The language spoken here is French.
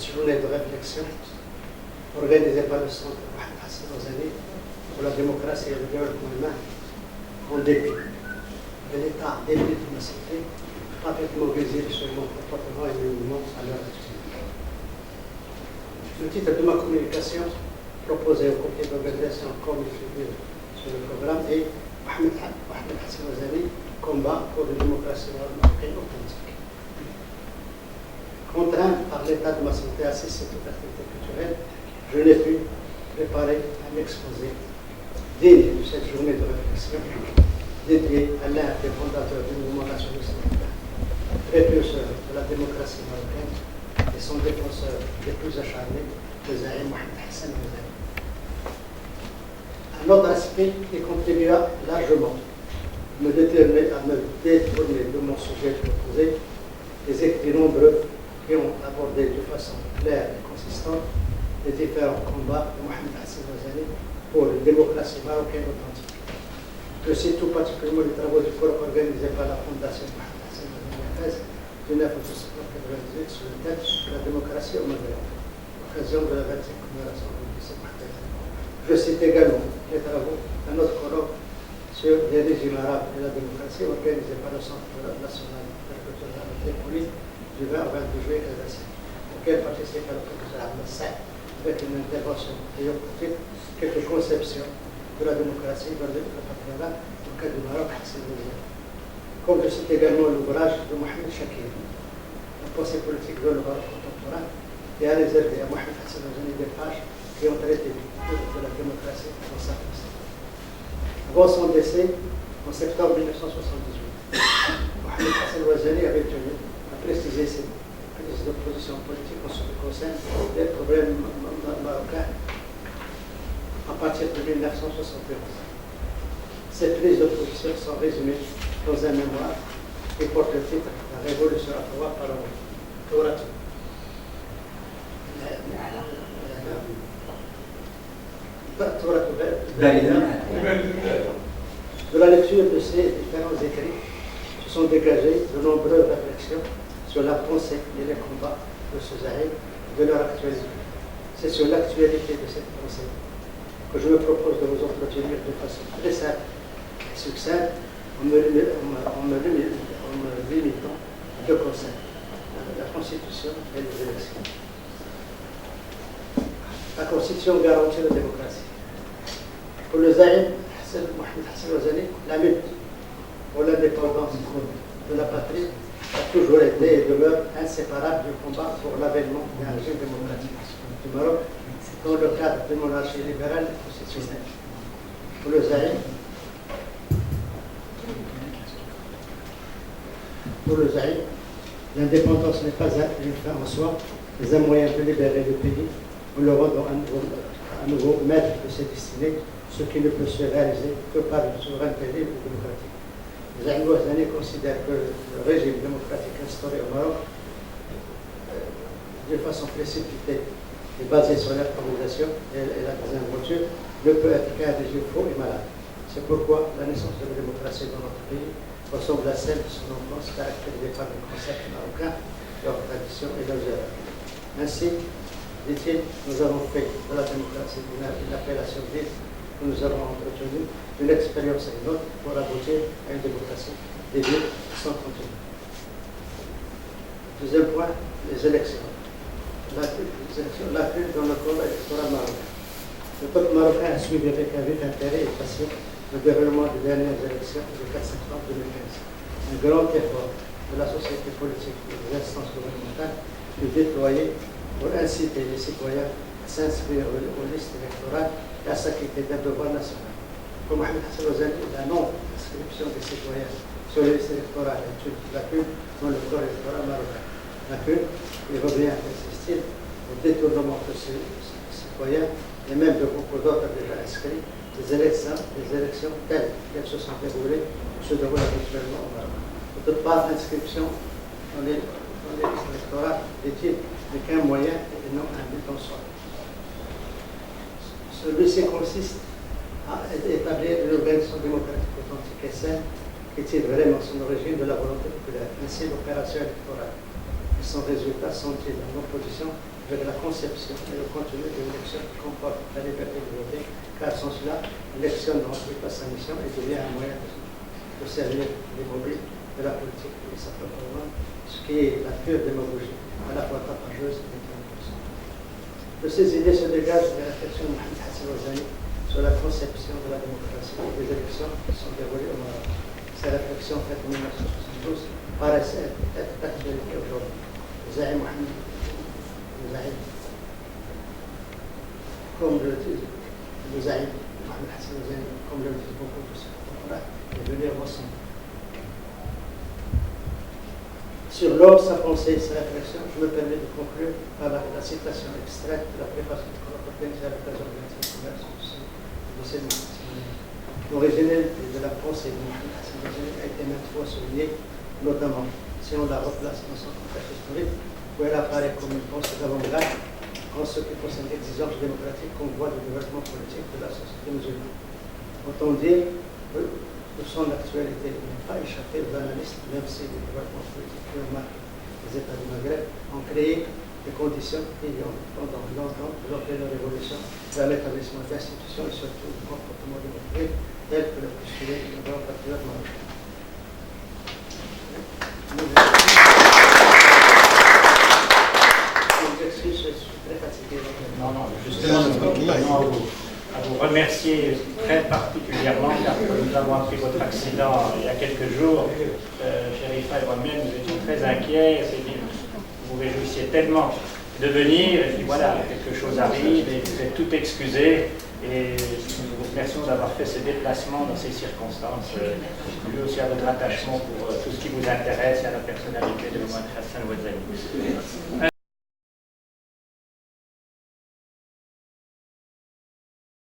journée de réflexion organisée par le Centre Mohamed Hassan Rouzani pour la démocratie et le développement humain en dépit de l'état débile de ma santé, parfaitement visible sur mon comportement et mes mouvements à l'heure actuelle. Le titre de ma communication proposé au comité d'organisation comme il figure sur le programme est Mohamed Hassan Rouzani, combat pour une démocratie marocaine authentique. Contraint par l'état de ma santé à cesser toute activité culturelle, je n'ai pu préparer un exposé digne de cette journée de réflexion dédiée à l'un des fondateurs du mouvement nationaliste marocain, précurseur de la démocratie marocaine et son défenseur des plus acharnés, le Zaïm Mohamed Hassan Rouzani. Un autre aspect qui contribua largement à me détourner de mon sujet proposé, les écrits nombreux qui ont abordé de façon claire et consistante les différents combats de Mohamed Hassan Rouzani pour une démocratie marocaine authentique. Je cite tout particulièrement les travaux du forum organisé par la Fondation Mohamed Hassan Rouzani du 9 août 1998 sur le thème de la démocratie au Maghreb, à l'occasion de la 25e commémoration du lycée Mohamed Hassan. Je cite également les travaux d'un autre forum sur les régimes arabes et la démocratie organisé par le Centre national de la culture arabe et politique du 20 au 22 juillet 2005, auquel participe le professeur Ahmed Saïd avec une intervention ayant quelques conceptions de la démocratie dans le patronat au cas du Maroc Hassan Rouzani. Comme je cite également l'ouvrage de Mohamed Chakir, la pensée politique de le Maroc contemporain, et a réservé à Mohamed Hassan Rouzani des pages qui ont traité de la démocratie dans sa pensée. Avant son décès, en septembre 1978, Mohamed Hassan Rouzani avait tenu à préciser ses prises de position politique en ce qui concerne les problèmes marocains à partir de 1971. Ces prises de position sont résumées dans un mémoire qui porte le titre « La révolution à pouvoir par le monde ». De la lecture de ces différents écrits se sont dégagées de nombreuses réflexions sur la pensée et les combats de ce Zaïm de leur actualité. C'est sur l'actualité de cette pensée que je me propose de vous entretenir de façon très simple et succincte en me limitant à deux concepts, la Constitution et les élections. La Constitution garantit la démocratie. Pour le Zaïm Mohamed Hassan Rouzani, la lutte pour l'indépendance de la patrie a toujours été et demeure inséparable du combat pour l'avènement d'un régime démocratique du Maroc dans le cadre d'une monarchie libérale et constitutionnelle. Pour le Zaïm, l'indépendance n'est pas une fin en soi, mais un moyen de libérer le pays en le rendant à nouveau maître de ses destinées, ce qui ne peut se réaliser que par une souveraineté libre et démocratique. Les Zaïm Rouzani considèrent que le régime démocratique instauré au Maroc, de façon précipitée et basé sur l'improvisation et la désinvolture, ne peut être qu'un régime faux et malade. C'est pourquoi la naissance de la démocratie dans notre pays ressemble à celle de son enfance caractérisée par des concepts marocains, leurs traditions et leurs erreurs. Ainsi, dit-il, nous avons fait de la démocratie une appellation vive que nous avons entretenue, une expérience et une autre pour aboutir à une démocratie dédiée sans contenu. Deuxième point, les élections. La crise dans le combat électoral marocain. Le peuple marocain a suivi avec un vif intérêt et passion le déroulement des dernières élections du 4 septembre 2015. Un grand effort de la société politique et des instances gouvernementales fut déployé pour inciter les citoyens à s'inscrire aux listes électorales et à s'acquitter d'un devoir national. Pour Mohamed Hassan Rouzani, la non-inscription des citoyens sur les listes électorales est une lacune dans le corps électoral marocain. Lacune qui revient, insiste-t-il, au détournement de ces citoyens et même de beaucoup d'autres déjà inscrits des élections telles qu'elles se sont déroulées ou se déroulent habituellement au Maroc. D'autre part, l'inscription dans les listes électorales, dit-il, n'est qu'un moyen et non un but en soi. Celui-ci consiste à établir une organisation démocratique authentique et saine qui tire vraiment son origine de la volonté populaire. Ainsi, l'opération électorale et son résultat sont-ils en opposition avec la conception et le contenu d'une élection qui comporte la liberté de voter, car sans cela, l'élection ne remplit pas sa mission et devient un moyen de servir les mobiles de la politique et sa propre loi, ce qui est la pure démagogie, à la fois tapageuse et intellectuelle. De ces idées se dégagent les réflexions de Mohamed Hassan Ozani sur la conception de la démocratie et des élections qui sont déroulées au Maroc. Ces réflexions faites en 1972 paraissent être d'actualité aujourd'hui. Zahir Mohamed, comme le dit le Zahir Mohamed Hassan Ozani, comme le dit beaucoup de ses contemporains, est venu au Boston. Sur l'ordre, sa pensée et sa réflexion, je me permets de conclure par la citation extraite de la préface du colloque organisé à l'occasion de l'Institut de commerce du lycée de Mohamed. L'originel de la pensée de Mohamed Hassan Ozani a été maintes fois souligné, notamment si on la replace dans son contexte historique, où elle apparaît comme une pensée d'avant-garde en ce qui concerne l'exigence démocratique comme voie de développement politique de la société musulmane. Autant dire de son actualité n'est pas échappé aux analystes, même si les développements politiques qui ont marqué les États du Maghreb ont créé des conditions qui ont pendant longtemps bloqué la révolution vers l'établissement d'institutions et surtout du comportement démocratique tel que le postulé le grand patriote marocain. Je suis très fatigué. Non, justement, à vous remercier très particulièrement car nous avons appris votre accident il y a quelques jours. Sherifa et moi-même, nous étions très inquiets. Vous vous réjouissiez tellement de venir et puis voilà, quelque chose arrive et vous êtes tout excusé. Et nous vous remercions d'avoir fait ces déplacements dans ces circonstances. Dû aussi à votre attachement pour tout ce qui vous intéresse et à la personne.